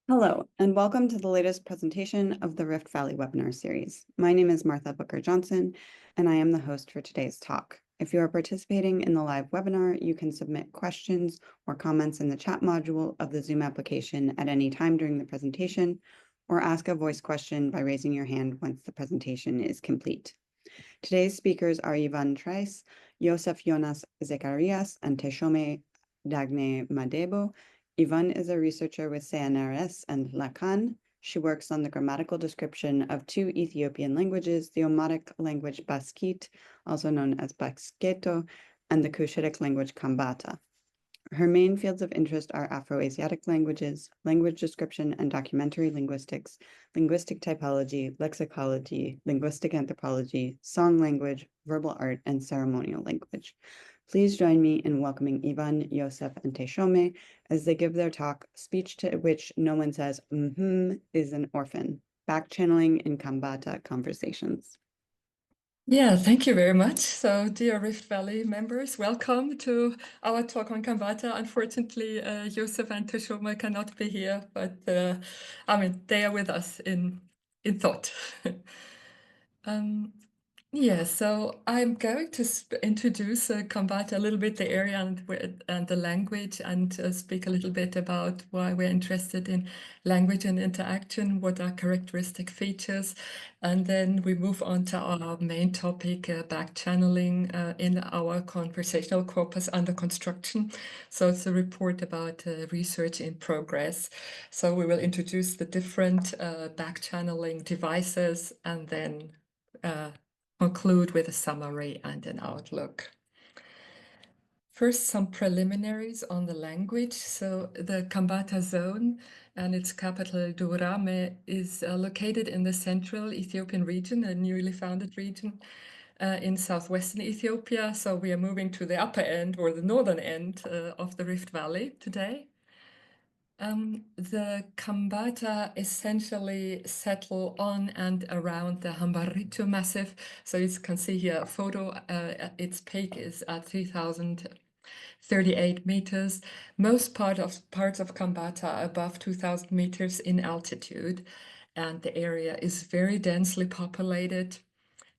Hello, and welcome to the latest presentation of the Rift Valley Webinar Series. My name is Martha Booker-Johnson, and I am the host for today's talk. If you are participating in the live webinar, you can submit questions or comments in the chat module of the Zoom application at any time during the presentation, or ask a voice question by raising your hand once the presentation is complete. Today's speakers are Yvonne Treis, Yoseph, Yonas, Zecharias, and Teshome, Dagne, Madebo. Yvonne is a researcher with CNRS and Lacan. She works on the grammatical description of two Ethiopian languages, the Amharic language Baskit, also known as Basketo, and the Cushitic language Kambaata. Her main fields of interest are Afro-Asiatic languages, language description and documentary linguistics, linguistic typology, lexicology, linguistic anthropology, song language, verbal art, and ceremonial language. Please join me in welcoming Yvonne, Yoseph, and Teshome as they give their talk, Speech to Which No One Says mhmm is an Orphan, Backchanneling in Kambaata Conversations. Yeah, thank you very much. So, dear Rift Valley members, welcome to our talk on Kambaata. Unfortunately, Yosef and Teshome cannot be here, but they are with us in thought. Yeah, so I'm going to introduce Kambaata a little bit, the area and the language, and speak a little bit about why we're interested in language and interaction, what are characteristic features, and then we move on to our main topic, backchanneling in our conversational corpus under construction. So it's a report about research in progress. So we will introduce the different backchanneling devices and then conclude with a summary and an outlook. First, some preliminaries on the language. So the Kambaata zone and its capital Durame is located in the central Ethiopian region, a newly founded region in southwestern Ethiopia. So we are moving to the upper end or the northern end of the Rift Valley today. The Kambaata essentially settle on and around the Hambaritu Massif. So you can see here a photo. Its peak is at 3,038 meters. Most parts of Kambaata are above 2,000 meters in altitude, and the area is very densely populated.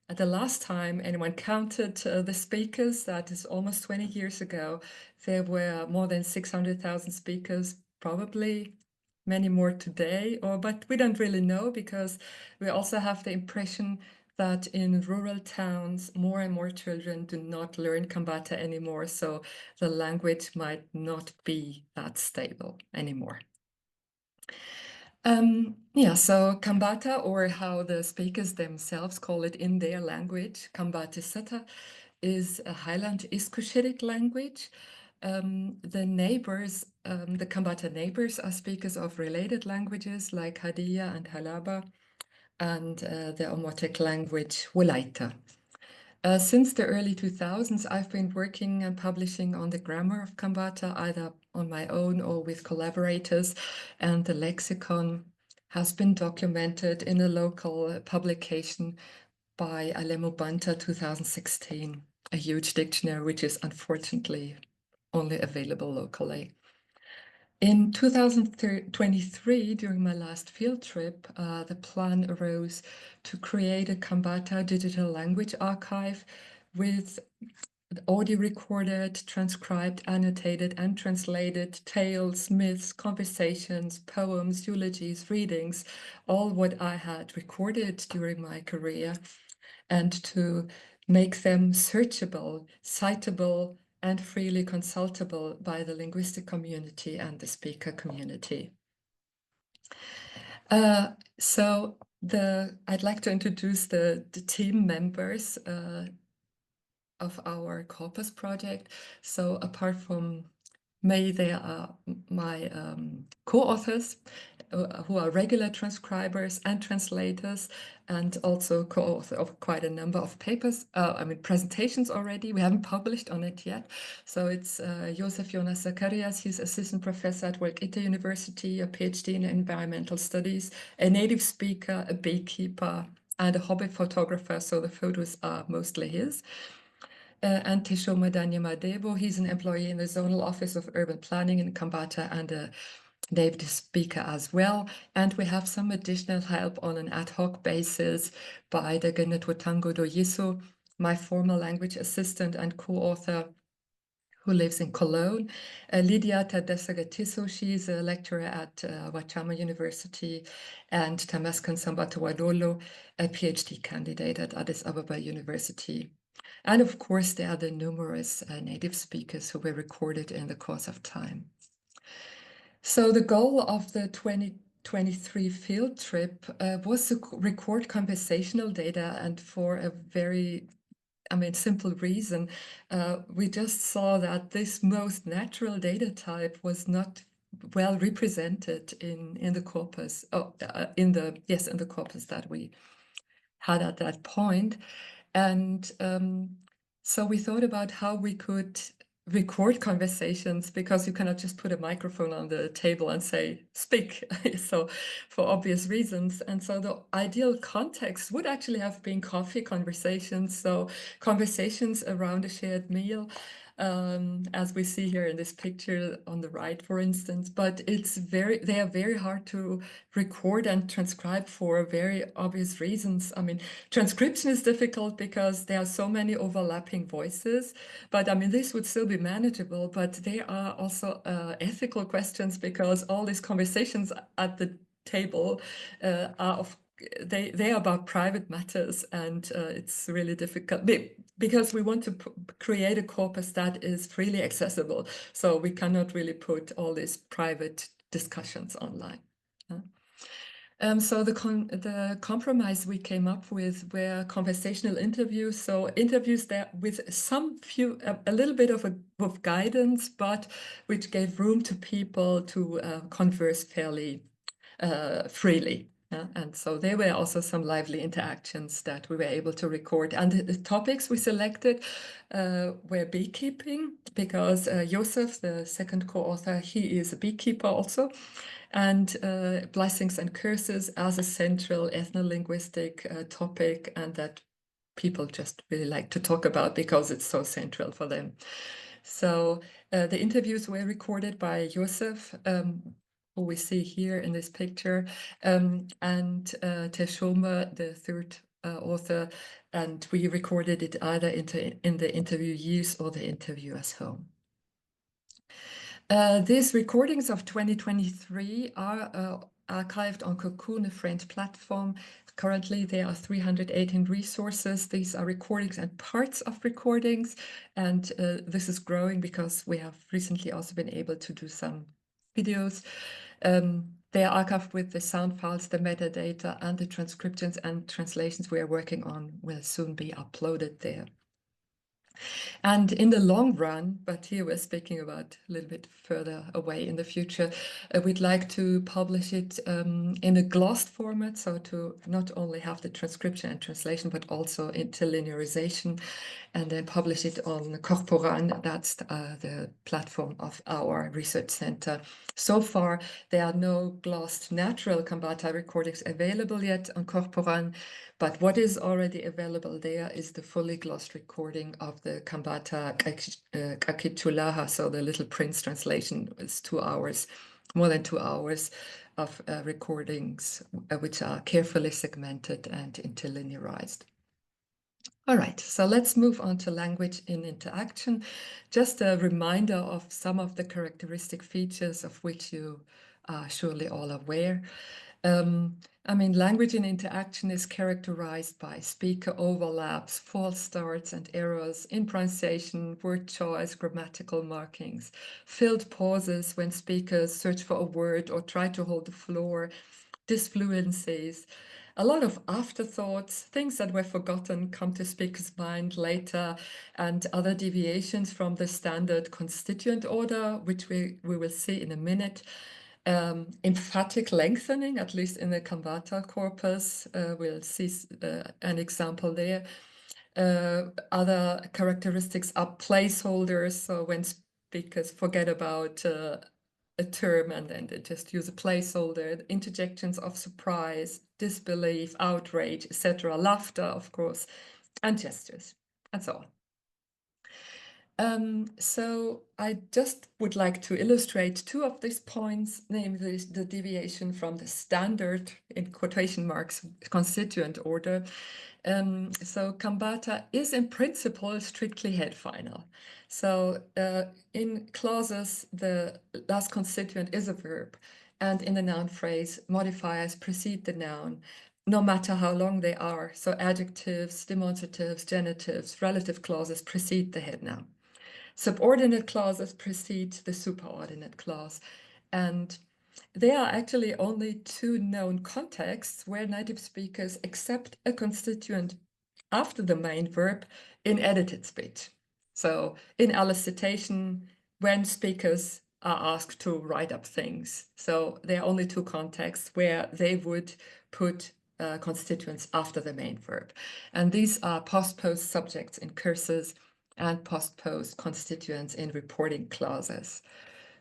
At the last time anyone counted the speakers, that is almost 20 years ago, there were more than 600,000 speakers, probably many more today, but we don't really know because we also have the impression that in rural towns, more and more children do not learn Kambaata anymore, so the language might not be that stable anymore. So Kambaata, or how the speakers themselves call it in their language, Kambaata is a highland Cushitic language. The neighbors, the Kambaata neighbors, are speakers of related languages like Hadiya and Halaba, and the Omotic language Wolaita. Since the early 2000s, I've been working and publishing on the grammar of Kambaata, either on my own or with collaborators, and the lexicon has been documented in a local publication by Alamu 2016, a huge dictionary which is unfortunately only available locally. In 2023, during my last field trip, the plan arose to create a Kambaata digital language archive with audio recorded, transcribed, annotated, and translated tales, myths, conversations, poems, eulogies, readings, all what I had recorded during my career, and to make them searchable, citable, and freely consultable by the linguistic community and the speaker community. I'd like to introduce the team members of our corpus project. So apart from me, there are my co-authors who are regular transcribers and translators, and also co-author of quite a number of papers, presentations already. We haven't published on it yet. So it's Yoseph, Yonas, Zecharias. He's assistant professor at Woensdregt University, a PhD in environmental studies, a native speaker, a beekeeper, and a hobby photographer. So the photos are mostly his. And Teshome Madebo, he's an employee in the Zonal Office of Urban Planning in Kambaata and a native speaker as well. And we have some additional help on an ad hoc basis by Dagne Doyiso, my former language assistant and co-author, who lives in Cologne. Lydia Tadesagatiso, she's a lecturer at Wachama University, and Tamaskan Sambatawadolo, a PhD candidate at Addis Ababa University. And of course, there are the numerous native speakers who were recorded in the course of time. So the goal of the 2023 field trip was to record conversational data, and for a very simple reason. We just saw that this most natural data type was not well represented in the corpus. In the corpus that we had at that point. And so we thought about how we could record conversations, because you cannot just put a microphone on the table and say, speak, so for obvious reasons. And so the ideal context would actually have been coffee conversations, so conversations around a shared meal, as we see here in this picture on the right, for instance. But they are very hard to record and transcribe for very obvious reasons. Transcription is difficult because there are so many overlapping voices, but this would still be manageable. But there are also ethical questions, because all these conversations at the table they are about private matters, and it's really difficult because we want to create a corpus that is freely accessible. So we cannot really put all these private discussions online. So the compromise we came up with were conversational interviews. So interviews that with a little bit of guidance, but which gave room to people to converse fairly freely. And so there were also some lively interactions that we were able to record. And the topics we selected were beekeeping, because Yoseph, the second co-author, he is a beekeeper also, and blessings and curses as a central ethno-linguistic topic, and that people just really like to talk about because it's so central for them. So the interviews were recorded by Yoseph, who we see here in this picture, and Teshome, the third author, and we recorded it either in the interviewees or the interviewer's home. These recordings of 2023 are archived on Cocoon, a French platform. Currently, there are 318 resources. These are recordings and parts of recordings, and this is growing because we have recently also been able to do some videos. They are archived with the sound files, the metadata, and the transcriptions and translations we are working on will soon be uploaded there. And in the long run, but here we're speaking about a little bit further away in the future, we'd like to publish it in a glossed format, so to not only have the transcription and translation, but also interlinearization, and then publish it on Corporan. That's the platform of our research center. So far, there are no glossed natural Kambaata recordings available yet on Corporan, but what is already available there is the fully glossed recording of the Kambaata Kakitulaha, so the Little Prince translation is 2 hours, more than 2 hours of recordings, which are carefully segmented and interlinearized. All right, so let's move on to language in interaction. Just a reminder of some of the characteristic features of which you are surely all aware. Language in interaction is characterized by speaker overlaps, false starts and errors in pronunciation, word choice, grammatical markings, filled pauses when speakers search for a word or try to hold the floor, disfluencies, a lot of afterthoughts, things that were forgotten come to speaker's mind later, and other deviations from the standard constituent order, which we will see in a minute. Emphatic lengthening, at least in the Kambaata corpus, we'll see an example there. Other characteristics are placeholders, so when speakers forget about a term and then they just use a placeholder, interjections of surprise, disbelief, outrage, etc., laughter, of course, and gestures, and so on. So I just would like to illustrate two of these points, namely the deviation from the standard, in quotation marks, constituent order. So Kambaata is in principle strictly head final. So in clauses, the last constituent is a verb, and in the noun phrase, modifiers precede the noun, no matter how long they are. So adjectives, demonstratives, genitives, relative clauses precede the head noun. Subordinate clauses precede the superordinate clause. And there are actually only two known contexts where native speakers accept a constituent after the main verb in edited speech. So in elicitation, when speakers are asked to write up things. So there are only two contexts where they would put constituents after the main verb. And these are post-post subjects in curses and post-post constituents in reporting clauses.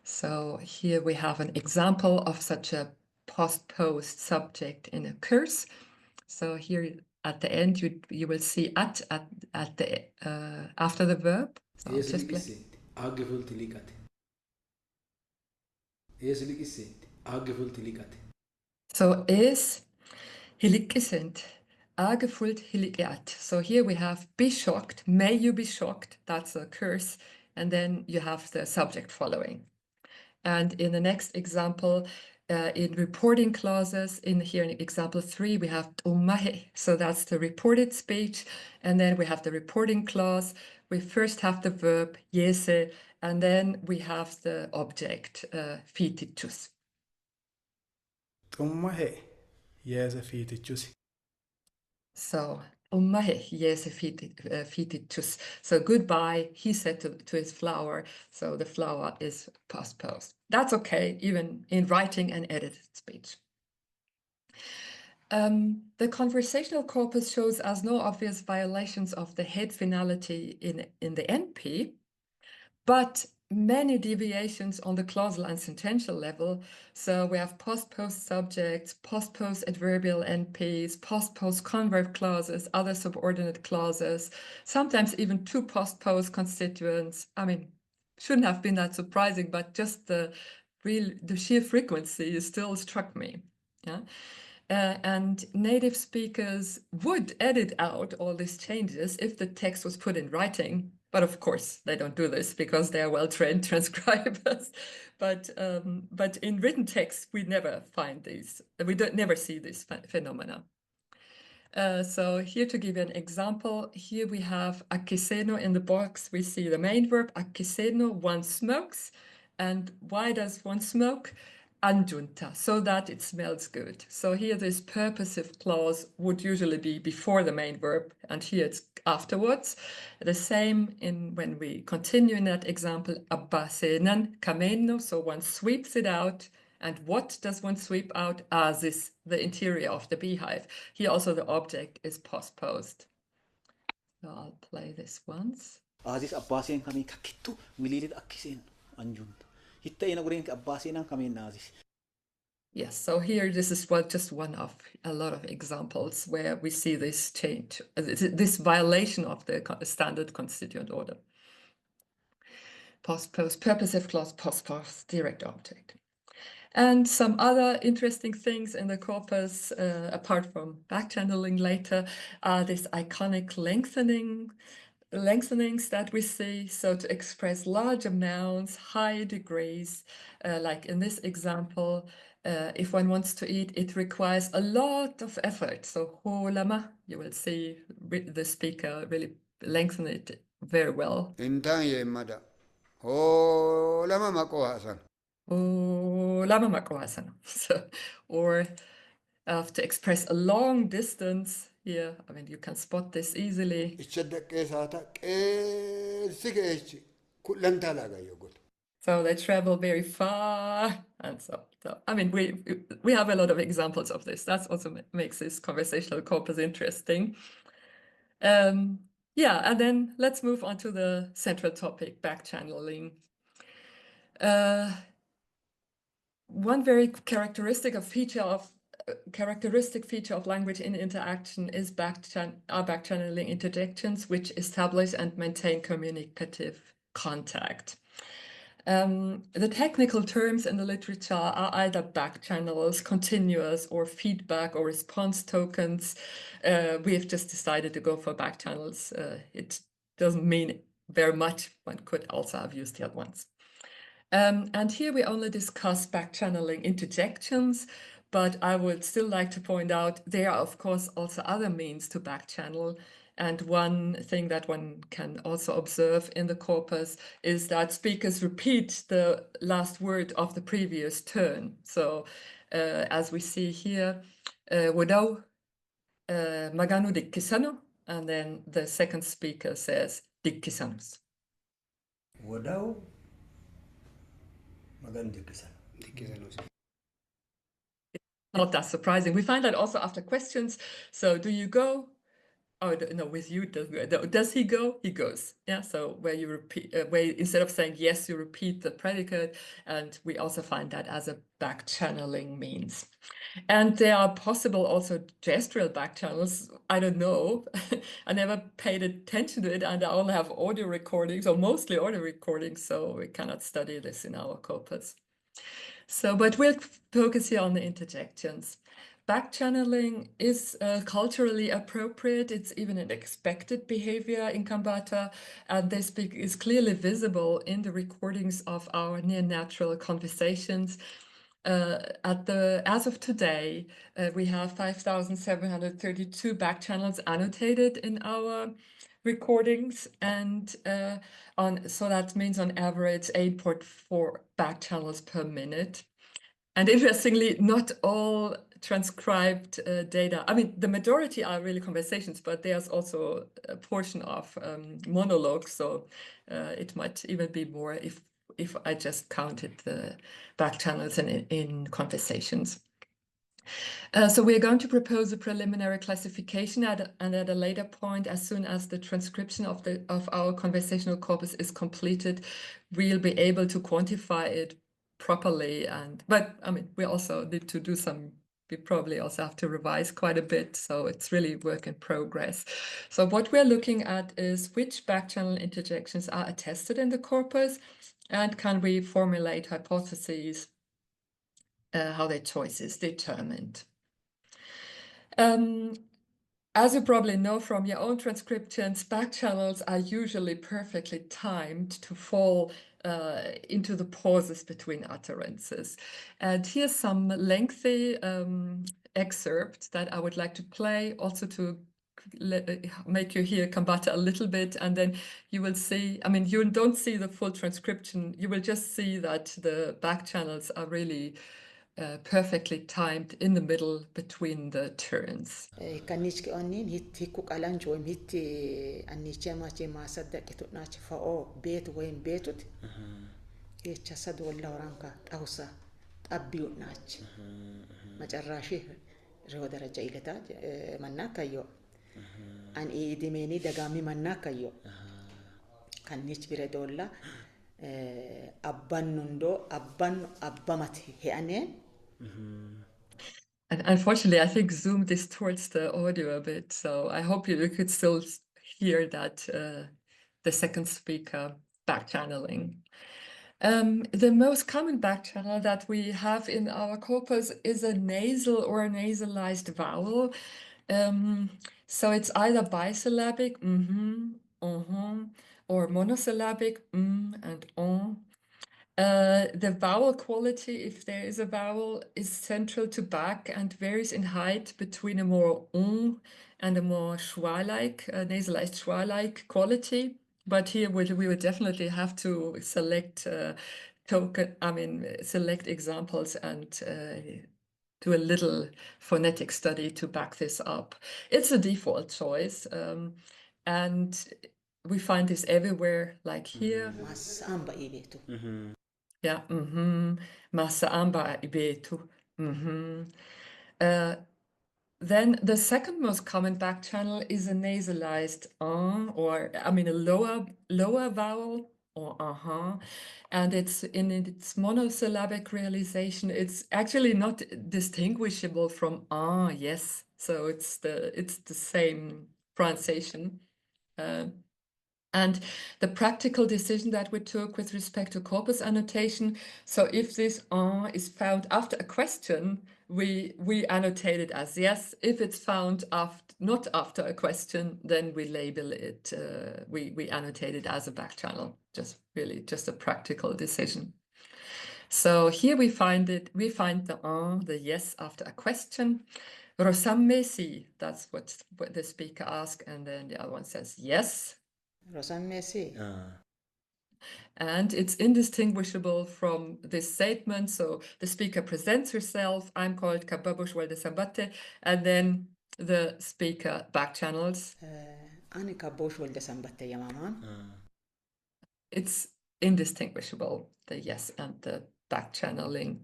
So here we have an example of such a post-post subject in a curse. So here at the end, you will see at the after the verb. So I'll just play. So is hilikisent, agefullt hilikat. So here we have be shocked, may you be shocked, that's a curse, and then you have the subject following. And in the next example, in reporting clauses, in here in example 3, we have umahe. So that's the reported speech. And then we have the reporting clause. We first have the verb yese, and then we have the object fitichus. Umahe, yese fitichus. So umahe yese fitichus. So goodbye, he said to his flower. So the flower is past post. That's okay, even in writing and edited speech. The conversational corpus shows us no obvious violations of the head finality in the NP, but many deviations on the clausal and sentential level. So we have post-post subjects, post-post adverbial NPs, post-post converb clauses, other subordinate clauses, sometimes even two post-post constituents. I mean, shouldn't have been that surprising, but just the sheer frequency still struck me. Yeah. And native speakers would edit out all these changes if the text was put in writing. But of course, they don't do this because they are well-trained transcribers. But in written text, we never find these. We never see these phenomena. So here to give you an example, here we have akiseno in the box. We see the main verb, akiseno, one smokes. And why does one smoke? Anjunta, so that it smells good. So here this purposive clause would usually be before the main verb, and here it's afterwards. The same when we continue in that example, abasenan kameno, so one sweeps it out. And what does one sweep out? This, the interior of the beehive. Here also the object is post-post. So I'll play this once. This abbaaseen kami kakittu miliilit akkiseen anjunta. Hitta ina gurin abbaaseen kami nazis. Yes, so here this is just one of a lot of examples where we see this change, this violation of the standard constituent order. Post-post, purposive clause, post-post, direct object. And some other interesting things in the corpus, apart from backchanneling later, are this iconic lengthenings that we see. So to express larger nouns, high degrees, like in this example, if one wants to eat, it requires a lot of effort. So holama, you will see the speaker really lengthen it very well. So, or to express a long distance here, I mean, you can spot this easily. So they travel very far, and so I mean, we have a lot of examples of this. That's also makes this conversational corpus interesting. Yeah, and then let's move on to the central topic, backchanneling. One very characteristic feature of language in interaction are backchanneling interjections, which establish and maintain communicative contact. The technical terms in the literature are either backchannels, continuous, or feedback or response tokens. We have just decided to go for backchannels. It doesn't mean very much. One could also have used the other ones. And here we only discuss backchanneling interjections, but I would still like to point out there are, of course, also other means to backchannel. And one thing that one can also observe in the corpus is that speakers repeat the last word of the previous turn. So as we see here, Wadau Maganu Dikkisano, and then the second speaker says Dikkisanus. Wadau Maganu Dikkisano. Not that surprising. We find that also after questions. So do you go? Oh, no, with you, does he go? He goes. Yeah, so where you repeat, where instead of saying yes, you repeat the predicate. And we also find that as a backchanneling means. And there are possible also gestural backchannels. I don't know. I never paid attention to it, and I only have audio recordings, or mostly audio recordings, so we cannot study this in our corpus. So, but we'll focus here on the interjections. Backchanneling is culturally appropriate. It's even an expected behavior in Kambaata, and this is clearly visible in the recordings of our near-natural conversations. As of today, we have 5,732 backchannels annotated in our recordings, and so that means on average 8.4 backchannels per minute. And interestingly, not all transcribed data. I mean, the majority are really conversations, but there's also a portion of monologues, so it might even be more if I just counted the backchannels in conversations. So we're going to propose a preliminary classification and at a later point, as soon as the transcription of our conversational corpus is completed, we'll be able to quantify it properly. But I mean, we also need to do we probably also have to revise quite a bit, so it's really work in progress. So what we're looking at is which backchannel interjections are attested in the corpus, and can we formulate hypotheses how their choice is determined. As you probably know from your own transcriptions, backchannels are usually perfectly timed to fall into the pauses between utterances. And here's some lengthy excerpt that I would like to play, also to make you hear Kambaata a little bit, and then you will see, I mean, you don't see the full transcription, you will just see that the backchannels are really perfectly timed in the middle between the turns. Kanich onin hitti kukalan joim hitti annichema chema saddaqito nach fa'o bet wain betut yecha sad walla waranka tawsa tabbiu nach macarrashi rewa daraja ilata mannakayo an idimeni dagami mannakayo kanich biredolla abbannundo abbamati heane. And unfortunately, I think Zoom distorts the audio a bit, so I hope you could still hear that the second speaker backchanneling. The most common backchannel that we have in our corpus is a nasal or a nasalized vowel. So it's either bisyllabic, or monosyllabic, and on. The vowel quality, if there is a vowel, is central to back and varies in height between a more and a more schwa-like, nasalized schwa-like quality. But here we would definitely have to select select examples and do a little phonetic study to back this up. It's a default choice, and we find this everywhere, like here. Yeah, masa amba ibetu. Then the second most common backchannel is a nasalized or I mean a lower vowel or and it's in its monosyllabic realization. It's actually not distinguishable from yes. So it's the same pronunciation. And the practical decision that we took with respect to corpus annotation, so if this is found after a question, we annotate it as yes. If it's found not after a question, then we label it, we annotate it as a backchannel, just a practical decision. So here we find the yes after a question. Rosammesi, that's what the speaker asks, and then the other one says yes. Rosammesi. And it's indistinguishable from this statement. So the speaker presents herself, I'm called Kababush Waldesambate, and then the speaker backchannels. Ani Kabosh Waldesambate Yamaman. It's indistinguishable, the yes and the backchanneling.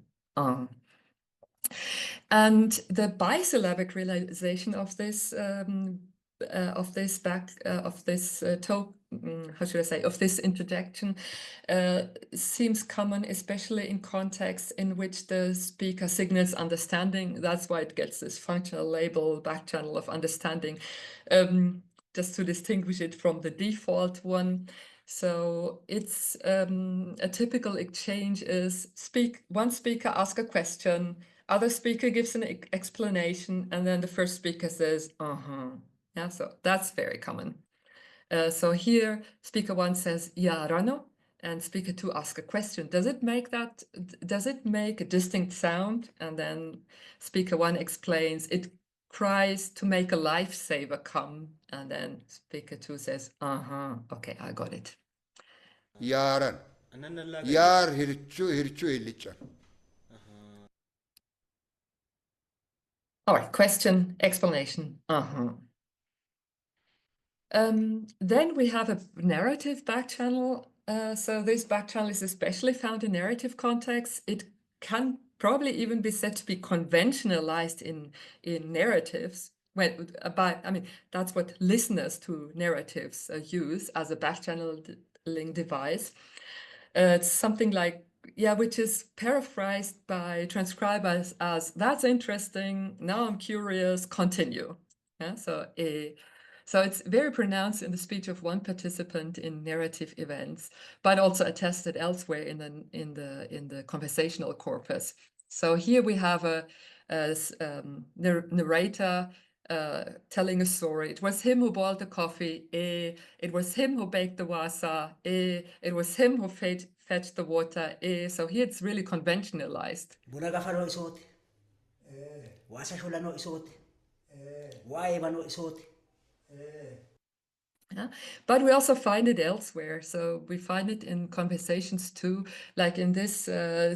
And the bisyllabic realization of this interjection seems common, especially in contexts in which the speaker signals understanding. That's why it gets this functional label, backchannel of understanding, just to distinguish it from the default one. So it's a typical exchange is one speaker asks a question, other speaker gives an explanation, and then the first speaker says, Yeah, so that's very common. So here, speaker one says, "Ya Rano," and speaker two asks a question. Does it make a distinct sound? And then speaker one explains, it cries to make a lifesaver come. And then speaker two says, okay, I got it. Yaran. Yar hirchu illichan. All right, question, explanation. Then we have a narrative backchannel. So this backchannel is especially found in narrative contexts. It can probably even be said to be conventionalized in narratives. That's what listeners to narratives use as a backchanneling device. It's something like, which is paraphrased by transcribers as, that's interesting, now I'm curious, continue. Yeah, so it's very pronounced in the speech of one participant in narrative events, but also attested elsewhere in the conversational corpus. So here we have a narrator telling a story. It was him who boiled the coffee. It was him who baked the wasa. It was him who fetched the water. So here it's really conventionalized. Buna gafano isote. Wasa shulano isote. Waibano isote. Yeah. But we also find it elsewhere. So we find it in conversations too, like in this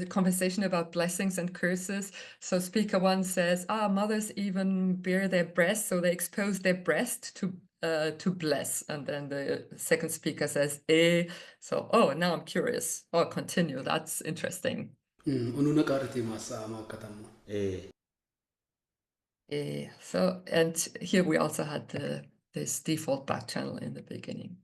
conversation about blessings and curses. So speaker one says, mothers even bare their breasts, so they expose their breast to bless. And then the second speaker says, So, now I'm curious. Continue. That's interesting. So, and here we also had this default backchannel in the beginning.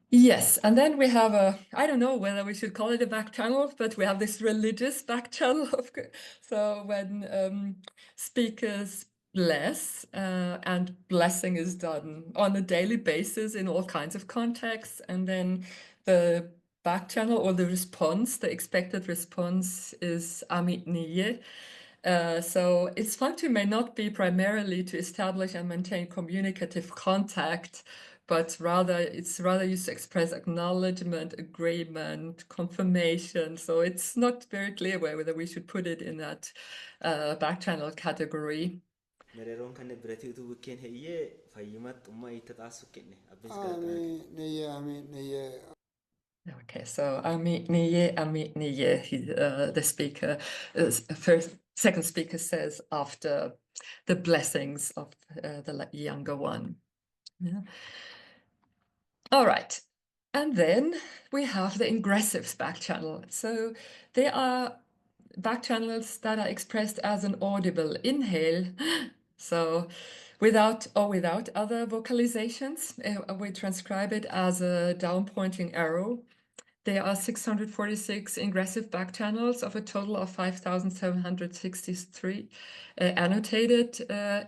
Yes, and then we have I don't know whether we should call it a backchannel, but we have this religious backchannel. So when speakers bless, and blessing is done on a daily basis in all kinds of contexts, and then the backchannel or the response, the expected response is amit niye. So its function may not be primarily to establish and maintain communicative contact, but it's rather used to express acknowledgement, agreement, confirmation. So it's not very clear whether we should put it in that backchannel category. Okay, so the speaker, second speaker says after the blessings of the younger one. Yeah. All right, and then we have the ingressive backchannel. So they are backchannels that are expressed as an audible inhale. So without other vocalizations, we transcribe it as a down-pointing arrow. there are 646 ingressive backchannels of a total of 5,763 annotated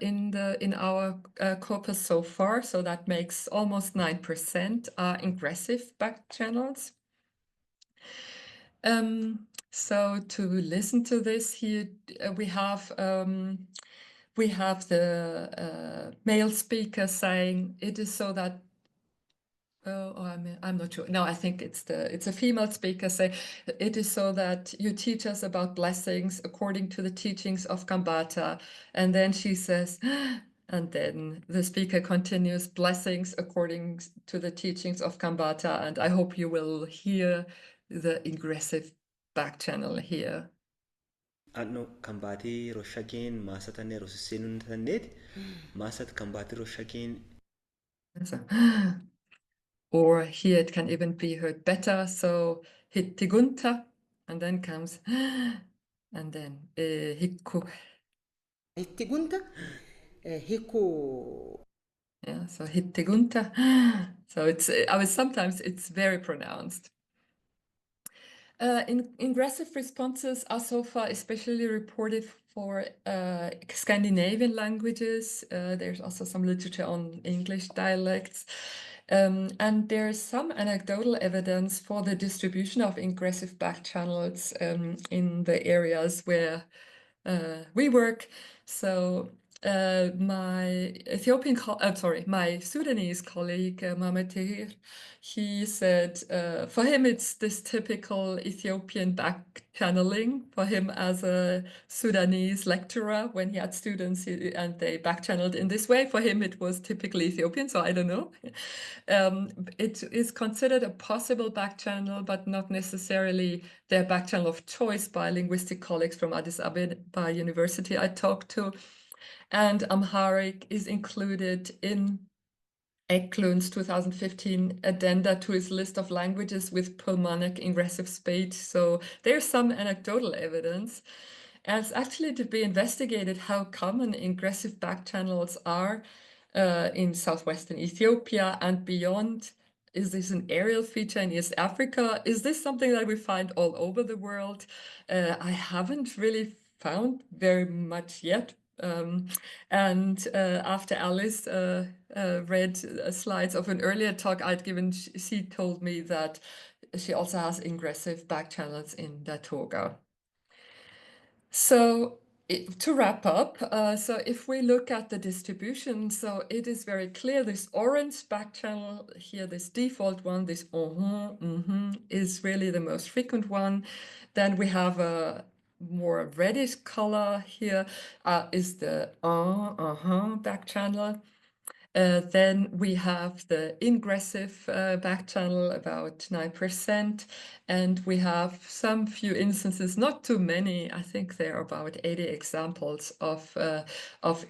in our corpus so far. So that makes almost 9% are ingressive backchannels. So to listen to this here, we have the male speaker saying, "It is so that." I'm not sure. No, I think it's a female speaker say, "It is so that you teach us about blessings according to the teachings of Kambaata." And then she says, and then the speaker continues, "Blessings according to the teachings of Kambaata." And I hope you will hear the ingressive back channel here. Anno Kambaati Roshagin Masatane Rosinun Tanet Masat Kambaati Roshagin. So, or here it can even be heard better. So hittigunta, and then comes, and then hikku. Hittigunta, hikku. Yeah, so hittigunta. So it's, sometimes it's very pronounced. Ingressive responses are so far especially reported for Scandinavian languages. There's also some literature on English dialects. And there's some anecdotal evidence for the distribution of ingressive backchannels in the areas where we work. So my my Sudanese colleague, Mahmoud, he said for him it's this typical Ethiopian backchanneling. For him as a Sudanese lecturer, when he had students and they backchanneled in this way, for him it was typically Ethiopian, so I don't know. It is considered a possible backchannel, but not necessarily their backchannel of choice by linguistic colleagues from Addis Ababa University I talked to. And Amharic is included in Eklund's 2015 addenda to his list of languages with pulmonic ingressive speech. So there's some anecdotal evidence. And it's actually to be investigated how common ingressive backchannels are in southwestern Ethiopia and beyond. Is this an aerial feature in East Africa? Is this something that we find all over the world? I haven't really found very much yet. And after Alice read slides of an earlier talk I'd given, she told me that she also has ingressive backchannels in Datoga. So to wrap up, so if we look at the distribution, so it is very clear this orange backchannel here, this default one, this is really the most frequent one. Then we have a more reddish color here, is the backchannel. Then we have the ingressive backchannel, about 9%, and we have some few instances, not too many. I think there are about 80 examples of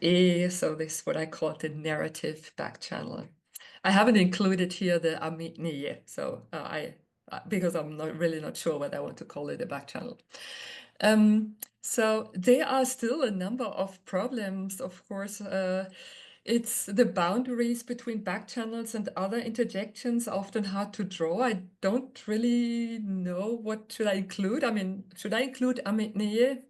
E, so this is what I call the narrative backchannel. I haven't included here the mhmm, so because I'm not sure what I want to call it a backchannel. So there are still a number of problems, of course. It's the boundaries between backchannels and other interjections are often hard to draw. I don't really know what should I include. I mean, should I include mhmm?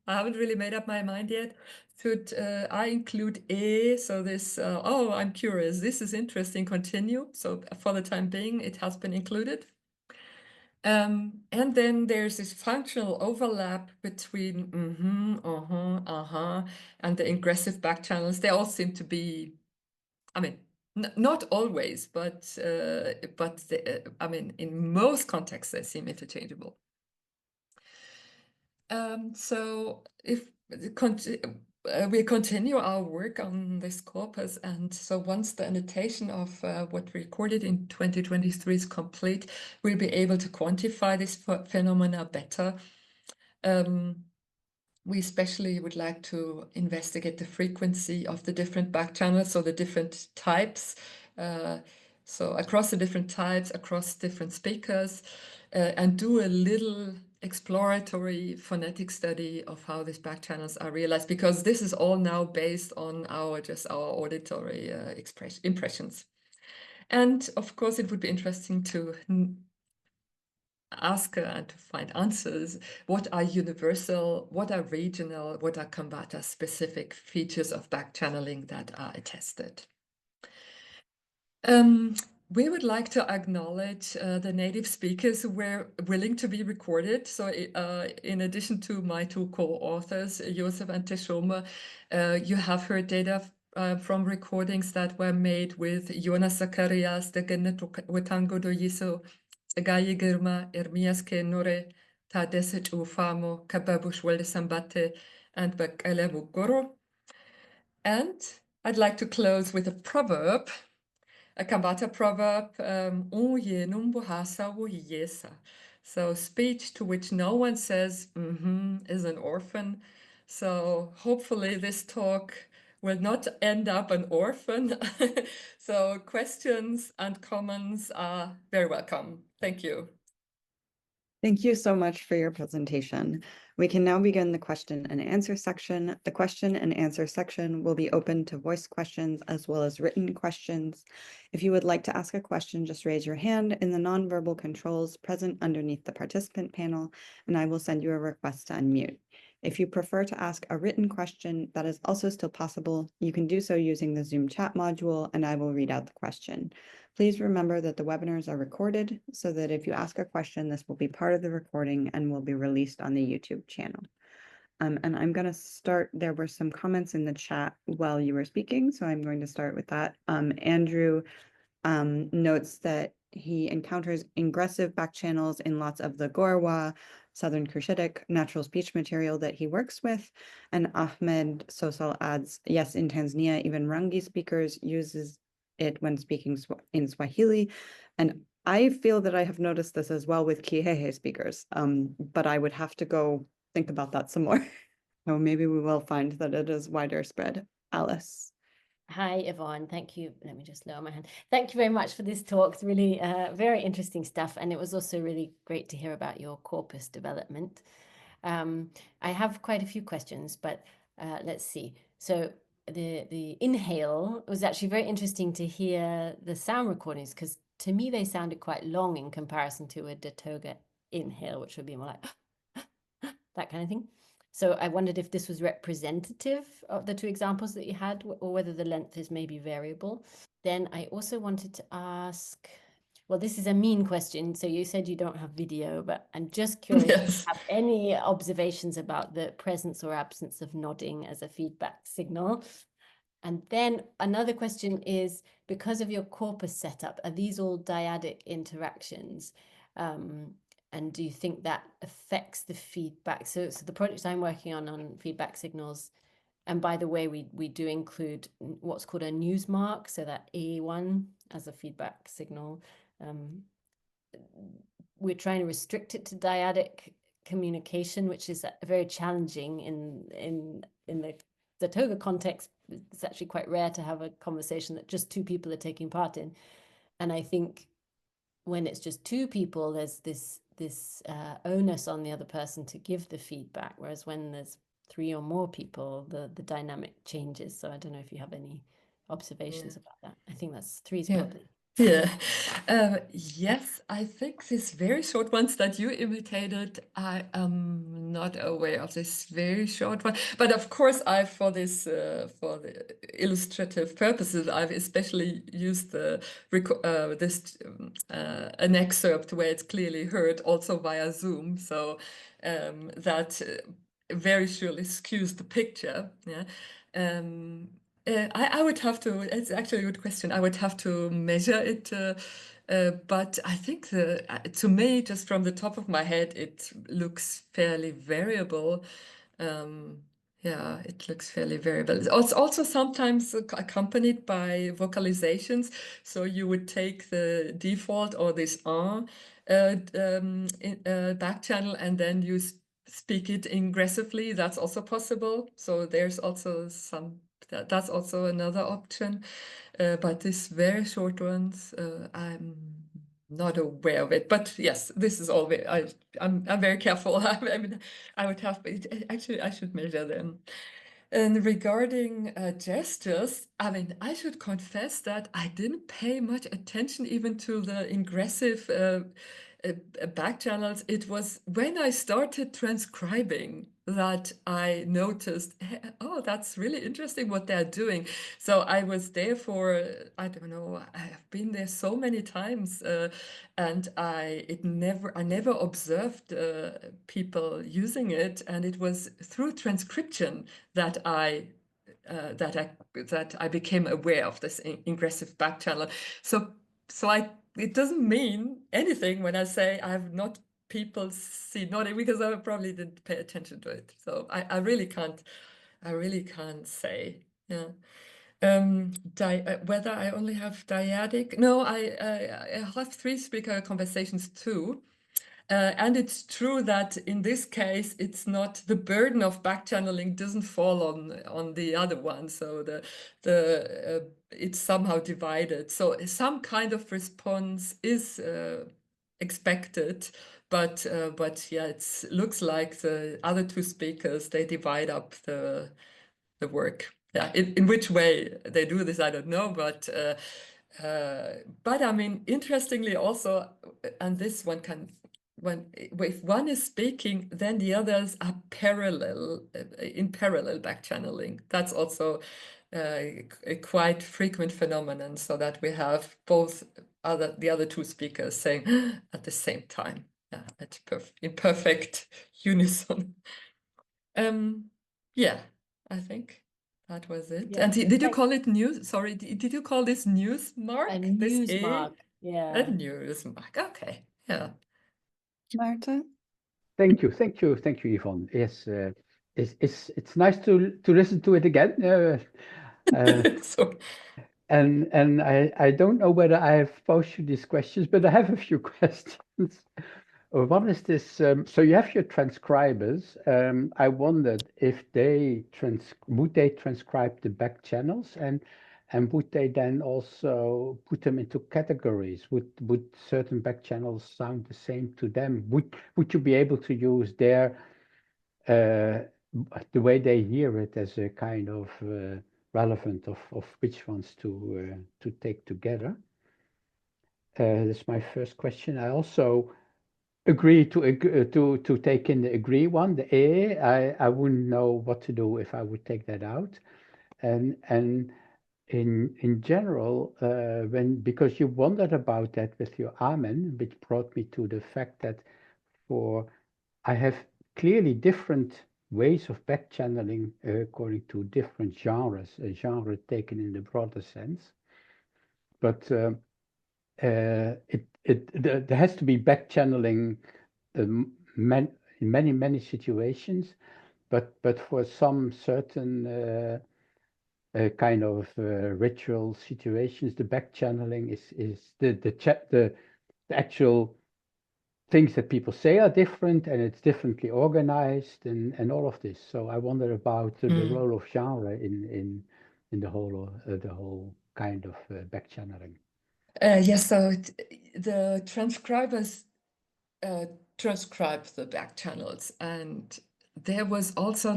I haven't really made up my mind yet. Should I include e? So this, oh, I'm curious. This is interesting. Continue. So for the time being, it has been included. And then there's this functional overlap between and the ingressive backchannels. They all seem to be, I mean, not always, but I mean, in most contexts, they seem interchangeable. So if we continue our work on this corpus, and so once the annotation of what we recorded in 2023 is complete, we'll be able to quantify this phenomena better. We especially would like to investigate the frequency of the different backchannels, so the different types. So across the different types, across different speakers, and do a little exploratory phonetic study of how these backchannels are realized, because this is all now based on our auditory impressions. And of course, it would be interesting to ask and to find answers. What are universal, what are regional, what are Kambaata specific features of backchanneling that are attested? We would like to acknowledge the native speakers who were willing to be recorded. So in addition to my two co-authors, Yoseph and Teshome, you have heard data from recordings that were made with Yonas, Zecharias, Dagne, Wetango Doyiso, Gaye Girma, Ermias Kenore, Tadese Ufamo, Kababush Welde Sambate, and Alamu Alamaayyo. And I'd like to close with a proverb. A Kambaata proverb, so speech to which no one says is an orphan. So hopefully this talk will not end up an orphan. So questions and comments are very welcome. Thank you. Thank you so much for your presentation. We can now begin the question and answer section. The question and answer section will be open to voice questions as well as written questions. If you would like to ask a question, just raise your hand in the nonverbal controls present underneath the participant panel, and I will send you a request to unmute. If you prefer to ask a written question, that is also still possible. You can do so using the Zoom chat module, and I will read out the question. Please remember that the webinars are recorded so that if you ask a question, this will be part of the recording and will be released on the YouTube channel. And I'm going to start. There were some comments in the chat while you were speaking, so I'm going to start with that. Andrew notes that he encounters ingressive backchannels in lots of the Gorwa, Southern Cushitic natural speech material that he works with. And Ahmed Sosal adds, yes, in Tanzania, even Rangi speakers uses it when speaking in Swahili. And I feel that I have noticed this as well with Kihehe speakers, but I would have to go think about that some more. So maybe we will find that it is wider spread. Alice. Hi, Yvonne. Thank you. Let me just lower my hand. Thank you very much for this talk. It's really very interesting stuff. And it was also really great to hear about your corpus development. I have quite a few questions, but let's see. So the inhale was actually very interesting to hear the sound recordings, because to me they sounded quite long in comparison to a Datoga inhale, which would be more like that kind of thing. So I wondered if this was representative of the two examples that you had, or whether the length is maybe variable. Then I also wanted to ask, well, this is a mean question. So you said you don't have video, but I'm just curious if you have any observations about the presence or absence of nodding as a feedback signal. And then another question is, because of your corpus setup, are these all dyadic interactions? And do you think that affects the feedback? So the project I'm working on feedback signals, and by the way, we do include what's called a news mark, so that A1 as a feedback signal. We're trying to restrict it to dyadic communication, which is very challenging in the toga context. It's actually quite rare to have a conversation that just two people are taking part in. And I think when it's just two people, there's this onus on the other person to give the feedback, whereas when there's three or more people, the dynamic changes. So I don't know if you have any observations about that. I think that's three is probably. Yeah. Yes, I think these very short ones that you imitated, I am not aware of this very short one. But of course, for the illustrative purposes, I've especially used an excerpt where it's clearly heard also via Zoom. So that very surely skews the picture. Yeah. I would have to, it's actually a good question. I would have to measure it, but I think to me, just from the top of my head, it looks fairly variable. Yeah, it looks fairly variable. It's also sometimes accompanied by vocalizations. So you would take the default or this back channel, and then you speak it ingressively. That's also possible. So there's also that's also another option. But these very short ones, I'm not aware of it. But yes, this is all I'm very careful. I mean, I would have, actually, I should measure them. And regarding gestures, I mean, I should confess that I didn't pay much attention even to the ingressive Backchannels, it was when I started transcribing that I noticed, oh, that's really interesting what they're doing. So I was there for, I don't know, I have been there so many times, and I never observed people using it, and it was through transcription that I became aware of this ingressive backchannel. So it doesn't mean anything when I say I have not people see nodding, because I probably didn't pay attention to it. So I really can't say. Yeah. Whether I only have dyadic? No, I have three speaker conversations too. And it's true that in this case, it's not the burden of backchanneling doesn't fall on the other one. So it's somehow divided. So some kind of response is expected, but yeah, it looks like the other two speakers, they divide up the work. Yeah, in which way they do this, I don't know, but I mean, interestingly also, and this one can, if one is speaking, then the others are in parallel backchanneling. That's also a quite frequent phenomenon, so that we have both the other two speakers saying at the same time, yeah, in perfect unison. Yeah, I think that was it. Yeah. And did you call it news? Sorry, did you call this news mark? A This news A? mark. A Yeah. news mark. Okay. Yeah. Marta? Thank you, Yvonne. Yes, it's nice to listen to it again. So And I don't know whether I have posed you these questions, but I have a few questions. One is this, so you have your transcribers. I wondered if would they transcribe the back channels, and would they then also put them into categories? Would certain back channels sound the same to them? Would you be able to use their the way they hear it as a kind of relevant of which ones to take together? That's my first question. I also agree to take in the agree one, the A. I wouldn't know what to do if I would take that out. And in general, because you wondered about that with your amen, which brought me to the fact that I have clearly different ways of backchanneling according to different genres, a genre taken in the broader sense. But there has to be backchanneling in many situations, but for some certain kind of ritual situations, the backchanneling is the actual things that people say are different, and it's differently organized, and all of this. So I wonder about the role of genre in the whole kind of backchanneling. yes, so the transcribers transcribe the back channels, and there was also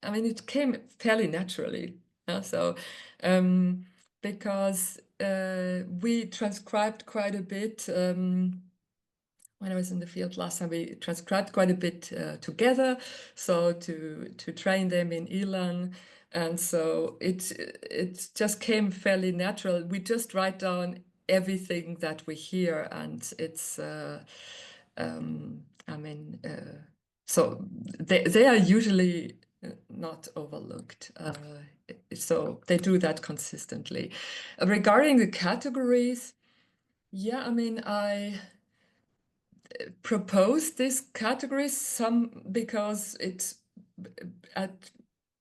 I mean, it came fairly naturally. So because we transcribed quite a bit when I was in the field last time. We transcribed quite a bit together, so to train them in Elang. And so it just came fairly natural. We just write down everything that we hear, and it's I mean, so they are usually not overlooked. So they do that consistently. Regarding the categories, yeah, I mean, I proposed these categories because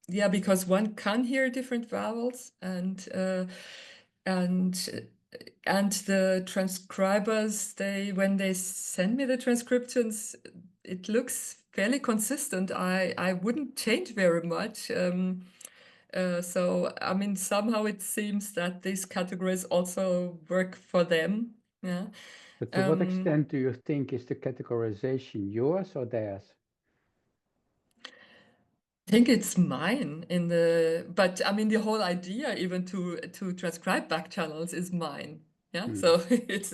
because one can hear different vowels, and the transcribers, when they send me the transcriptions, it looks fairly consistent. I wouldn't change very much. So I mean, somehow it seems that these categories also work for them. Yeah. But to what extent do you think is the categorization yours or theirs? I think it's mine but I mean, the whole idea even to transcribe back channels is mine. Yeah, Mm. so it's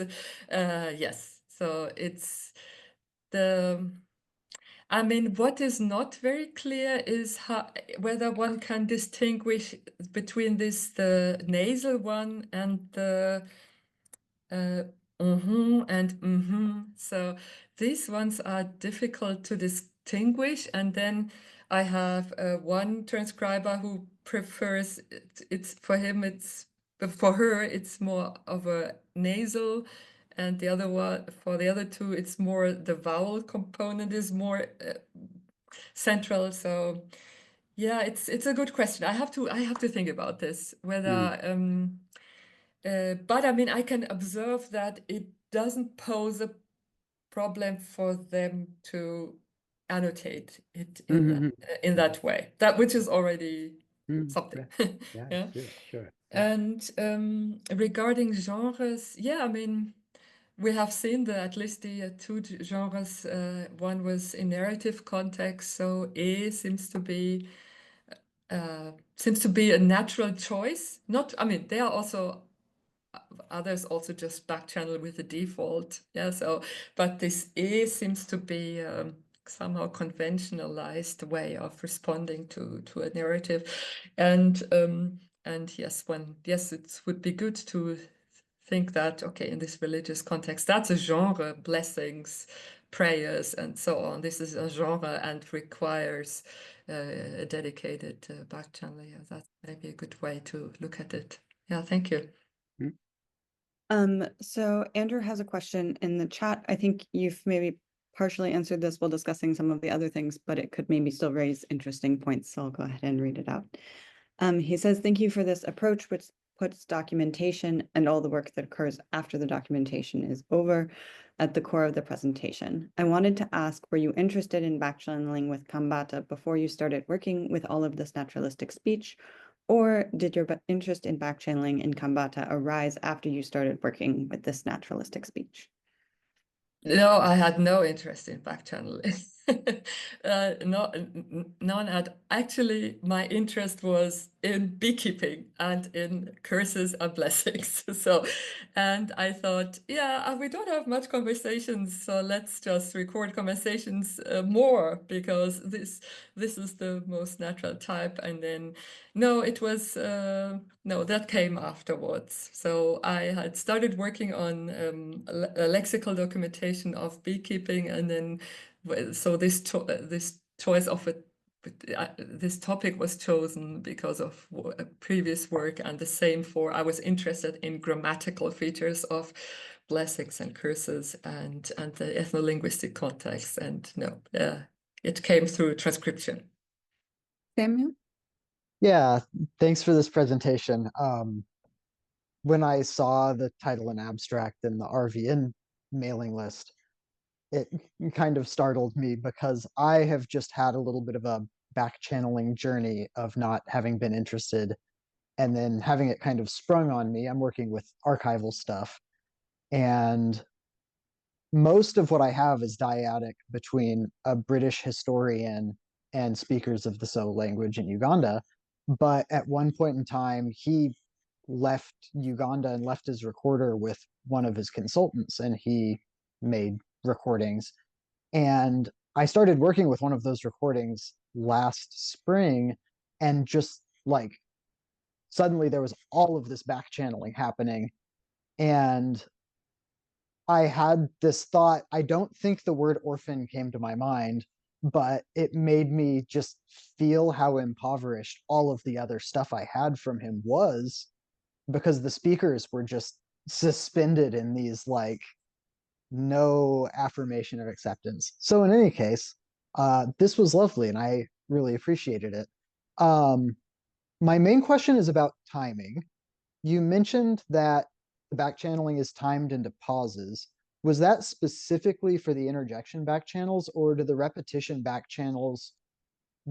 yes. So it's the. I mean, what is not very clear is whether one can distinguish between the nasal one and the and. So these ones are difficult to distinguish. And then I have one transcriber who prefers it's for him for her it's more of a nasal, and the other one for the other two it's more the vowel component is more central. So yeah, it's a good question. I have to think about this whether but I mean I can observe that it doesn't pose a problem for them to annotate it in that way, that which is already something. Yeah, Yeah. sure. And regarding genres, yeah, I mean, we have seen at least the two genres. One was in narrative context, so seems to be a natural choice. Not, I mean, there are also others also just backchannel with the default. Yeah, so but this seems to be somehow conventionalized way of responding to a narrative, and yes, it would be good to think that okay, in this religious context, that's a genre, blessings, prayers, and so on. This is a genre and requires a dedicated backchannel. Yeah, that's maybe a good way to look at it. Yeah, thank you. So Andrew has a question in the chat. I think you've maybe partially answered this while discussing some of the other things, but it could maybe still raise interesting points. So I'll go ahead and read it out. He says, thank you for this approach, which puts documentation and all the work that occurs after the documentation is over at the core of the presentation. I wanted to ask, were you interested in backchanneling with Kambaata before you started working with all of this naturalistic speech? Or did your interest in backchanneling in Kambaata arise after you started working with this naturalistic speech? No, I had no interest in backchanneling. No, none at actually my interest was in beekeeping and in curses and blessings. So, and I thought, yeah, we don't have much conversations, so let's just record conversations more because this is the most natural type. And then, no, it was no, that came afterwards. So I had started working on a lexical documentation of beekeeping, and then so this choice of it. This topic was chosen because of previous work, and the same for I was interested in grammatical features of blessings and curses and the ethno-linguistic context. And no, it came through transcription. Samuel? Yeah, thanks for this presentation. When I saw the title and abstract in the RVN mailing list, it kind of startled me because I have just had a little bit of a backchanneling journey of not having been interested and then having it kind of sprung on me. I'm working with archival stuff, and most of what I have is dyadic between a British historian and speakers of the So language in Uganda. But at one point in time, he left Uganda and left his recorder with one of his consultants, and he made recordings. And I started working with one of those recordings last spring, and just like suddenly there was all of this backchanneling happening. And I had this thought. I don't think the word orphan came to my mind, but it made me just feel how impoverished all of the other stuff I had from him was, because the speakers were just suspended in these like no affirmation of acceptance. So in any case, this was lovely and I really appreciated it. My main question is about timing. You mentioned that the backchanneling is timed into pauses. Was that specifically for the interjection backchannels, or do the repetition backchannels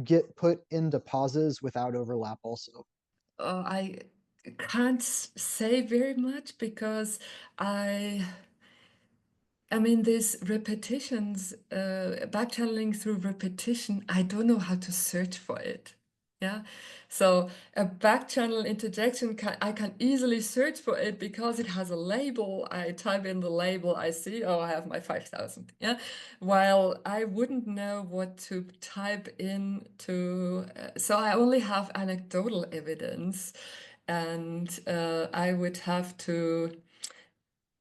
get put into pauses without overlap also? I can't say very much because I mean, these repetitions, backchanneling through repetition, I don't know how to search for it. Yeah, so a back-channel interjection, I can easily search for it because it has a label. I type in the label, I see, oh, I have my 5,000. Yeah, while I wouldn't know what to type in to, so I only have anecdotal evidence, and I would have to.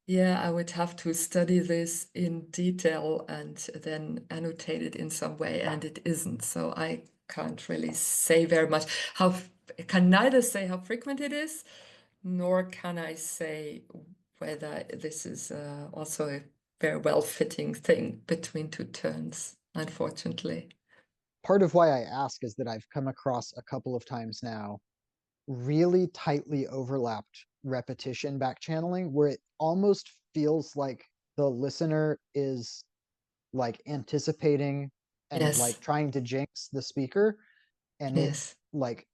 Yeah, I would have to study this in detail and then annotate it in some way, and it isn't. So I can't really say very much. Can neither say how frequent it is, nor can I say whether this is also a very well-fitting thing between two turns, unfortunately. Part of why I ask is that I've come across a couple of times now really tightly overlapped repetition backchanneling where it almost feels like the listener is like anticipating and Yes, like trying to jinx the speaker, and it yes. like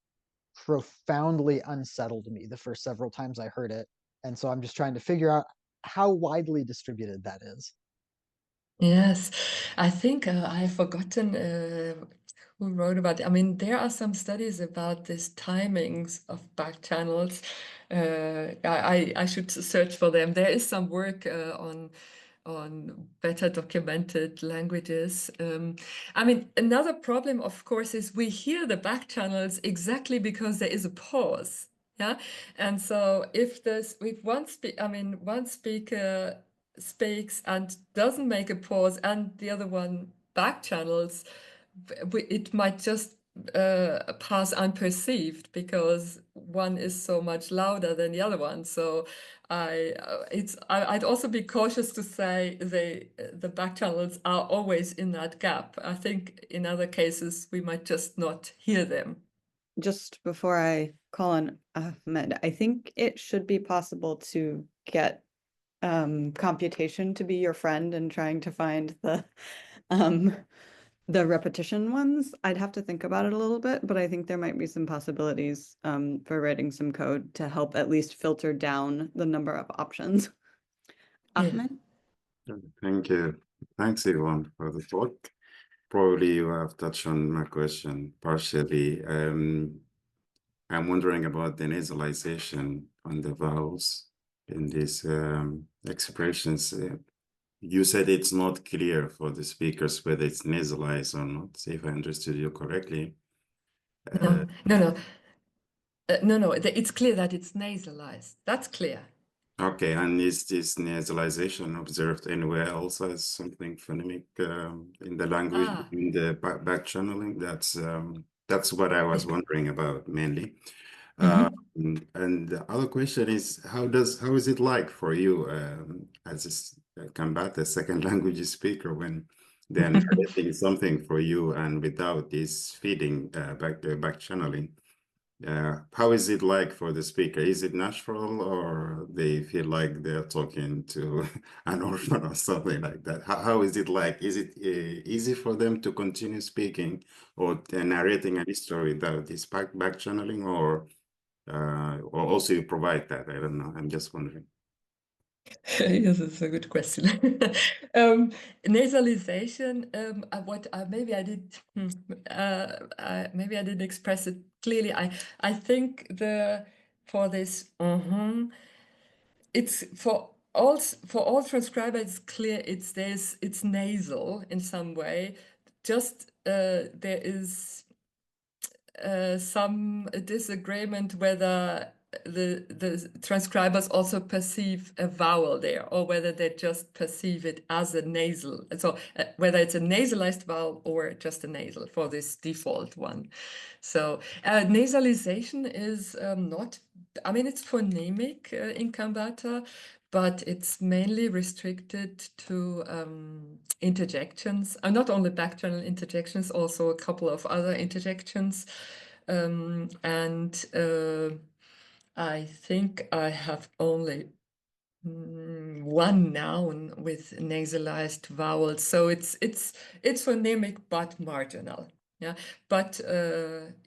profoundly unsettled me the first several times I heard it. And so I'm just trying to figure out how widely distributed that is. Yes, I think I've forgotten who wrote about it. I mean, there are some studies about this timings of back channels. I should search for them. There is some work on better documented languages. I mean, another problem, of course, is we hear the back channels exactly because there is a pause. Yeah, and so if one speaker speaks and doesn't make a pause and the other one back channels, it might just pass unperceived because one is so much louder than the other one. So I'd also be cautious to say the back channels are always in that gap. I think in other cases we might just not hear them. Just before I call on Ahmed, I think it should be possible to get computation to be your friend and trying to find the repetition ones. I'd have to think about it a little bit, but I think there might be some possibilities for writing some code to help at least filter down the number of options. Yeah. Ahmed? Thank you. Thanks, Yvonne, for the talk. Probably you have touched on my question partially. I'm wondering about the nasalization on the vowels in these expressions. You said it's not clear for the speakers whether it's nasalized or not, if I understood you correctly. No. It's clear that it's nasalized. That's clear. Okay, and is this nasalization observed anywhere else as something phonemic in the language, in the back channeling? That's what I was wondering about mainly. And the other question is, how is it like for you as a Kambaata second language speaker when they're narrating something for you and without this feeding back channeling? How is it like for the speaker? Is it natural, or they feel like they're talking to an orphan or something like that? How is it like? Is it easy for them to continue speaking or narrating a story without this back channeling, or also you provide that? I don't know. I'm just wondering. Yes, it's a good question. Nasalization, maybe I didn't express it clearly. I think for this it's for all transcribers it's clear it's nasal in some way. Just there is some disagreement whether the transcribers also perceive a vowel there or whether they just perceive it as a nasal. So whether it's a nasalized vowel or just a nasal for this default one. So nasalization is not, I mean, it's phonemic in Kambaata, but it's mainly restricted to interjections, not only backchannel interjections, also a couple of other interjections. I think I have only one noun with nasalized vowels, so it's phonemic but marginal. Yeah, but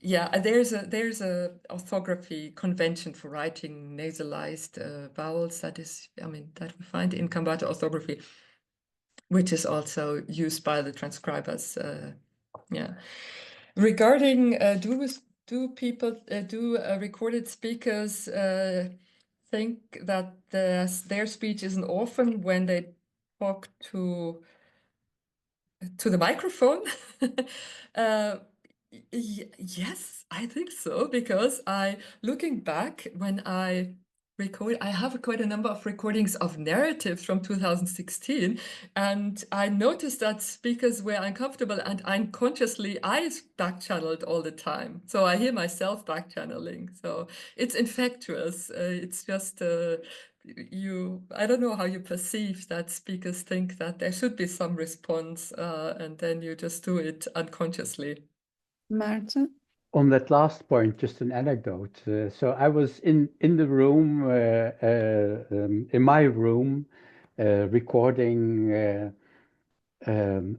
there's a orthography convention for writing nasalized vowels that we find in Kambaata orthography, which is also used by the transcribers. Regarding do people, recorded speakers think that their speech is an orphan when they talk to the microphone? Yes, I think so, because looking back, when I have quite a number of recordings of narratives from 2016, and I noticed that speakers were uncomfortable, and unconsciously I backchanneled all the time. So I hear myself backchanneling. So it's infectious. It's just I don't know how you perceive that speakers think that there should be some response, and then you just do it unconsciously. Marta? On that last point, just an anecdote. So I was in the room, in my room, recording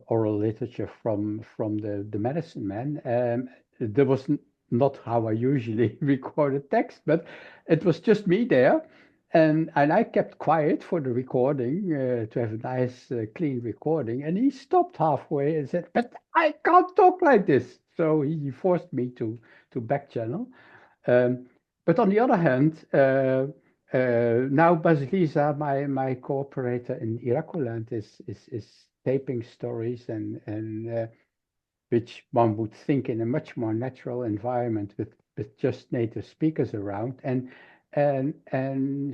oral literature from the medicine man. There was not how I usually record a text, but it was just me there. And I kept quiet for the recording to have a nice, clean recording. And he stopped halfway and said, "But I can't talk like this." So he forced me to backchannel. But on the other hand, now Basilisa, my cooperator in Irakuland, is taping stories and which one would think in a much more natural environment with just native speakers around, and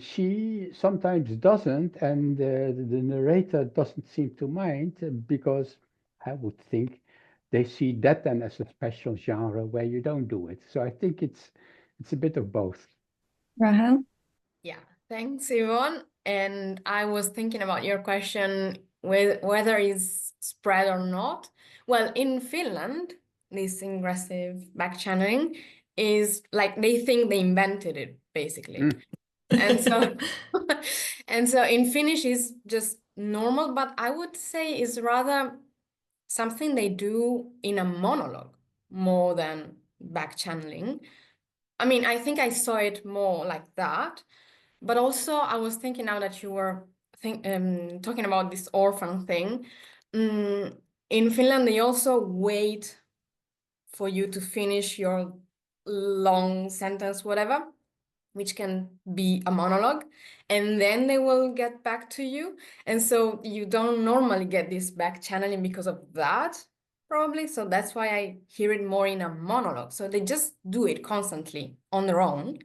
she sometimes doesn't, and the narrator doesn't seem to mind because I would think they see that then as a special genre where you don't do it. So I think it's a bit of both. Rahel? Yeah, thanks, Yvonne. And I was thinking about your question whether it's spread or not. Well, in Finland, this ingressive backchanneling is like they think they invented it, basically. And so and so in Finnish is just normal, but I would say is rather something they do in a monologue more than backchanneling. I mean, I think I saw it more like that. But also, I was thinking now that you were talking about this orphan thing. In Finland, they also wait for you to finish your long sentence, whatever, which can be a monologue, and then they will get back to you. And so you don't normally get this back channeling because of that, probably. So that's why I hear it more in a monologue. So they just do it constantly on their own.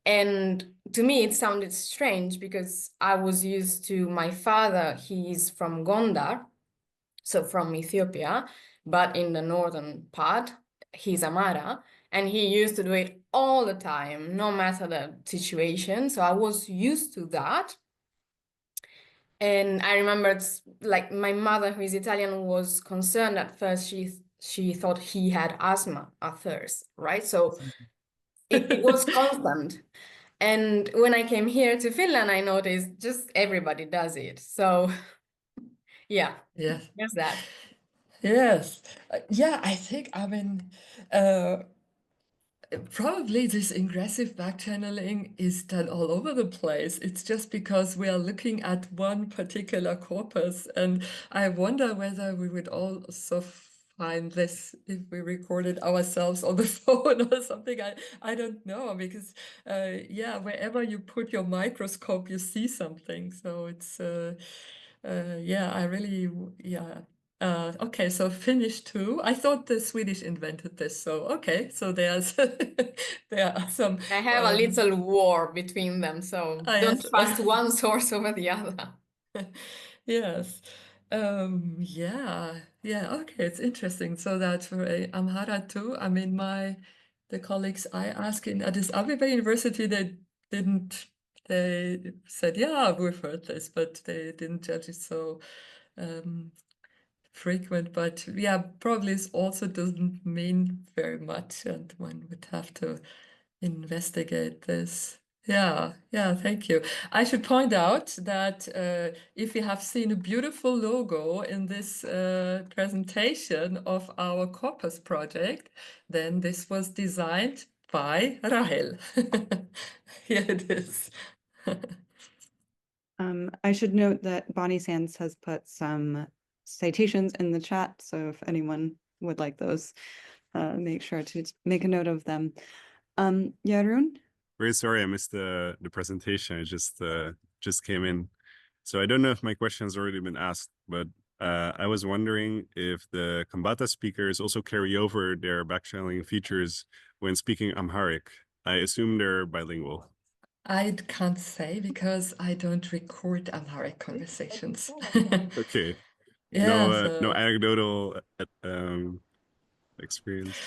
And to me, it sounded strange because I was used to my father, he's from Gondar, so from Ethiopia, but in the northern part, he's Amhara, and he used to do it all the time, no matter the situation. So I was used to that. And I remember like my mother, who is Italian, was concerned at first. She thought he had asthma at first, right? So it was constant. And when I came here to Finland, I noticed just everybody does it. So yeah, Yes. there's that. Yes. Yeah, I think, I mean, probably this aggressive backchanneling is done all over the place. It's just because we are looking at one particular corpus, and I wonder whether we would also find this if we recorded ourselves on the phone or something. I don't know, because yeah, wherever you put your microscope, you see something. So it's yeah, I really, yeah. Okay, so Finnish too. I thought the Swedish invented this, so okay, so there's there are some. I have a little war between them, so don't yes. trust one source over the other. Yes. Yeah, yeah, okay, it's interesting. So that for Amhara too, I mean, the colleagues I asked in Addis Ababa University, they said, yeah, we've heard this, but they didn't judge it so frequent. But yeah, probably it also doesn't mean very much, and one would have to investigate this. Yeah, yeah, thank you. I should point out that if you have seen a beautiful logo in this presentation of our corpus project, then this was designed by Rahel. Here it is. I should note that Bonnie Sands has put some citations in the chat, so if anyone would like those, make sure to make a note of them. Yarun? Very sorry I missed the presentation. I just came in. So I don't know if my question has already been asked, but I was wondering if the Kambaata speakers also carry over their backchanneling features when speaking Amharic. I assume they're bilingual. I can't say because I don't record Amharic conversations. Okay. Yeah, No anecdotal experience.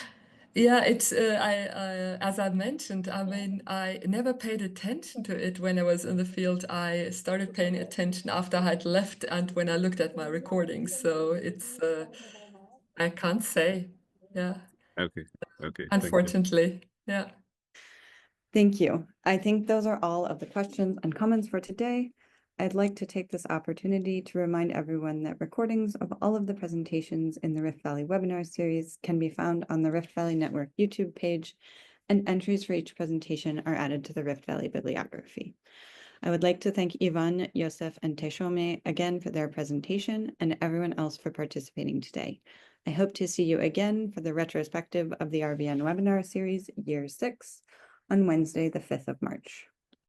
Yeah, it's as I mentioned, I mean, I never paid attention to it when I was in the field. I started paying attention after I had left and when I looked at my recordings. So it's I can't say. Yeah. Okay. Okay. Unfortunately. Yeah. Thank you. I think those are all of the questions and comments for today. I'd like to take this opportunity to remind everyone that recordings of all of the presentations in the Rift Valley Webinar Series can be found on the Rift Valley Network YouTube page, and entries for each presentation are added to the Rift Valley bibliography. I would like to thank Yvonne, Yoseph, and Teshome again for their presentation and everyone else for participating today. I hope to see you again for the retrospective of the RVN Webinar Series Year 6 on Wednesday, the 5th of March.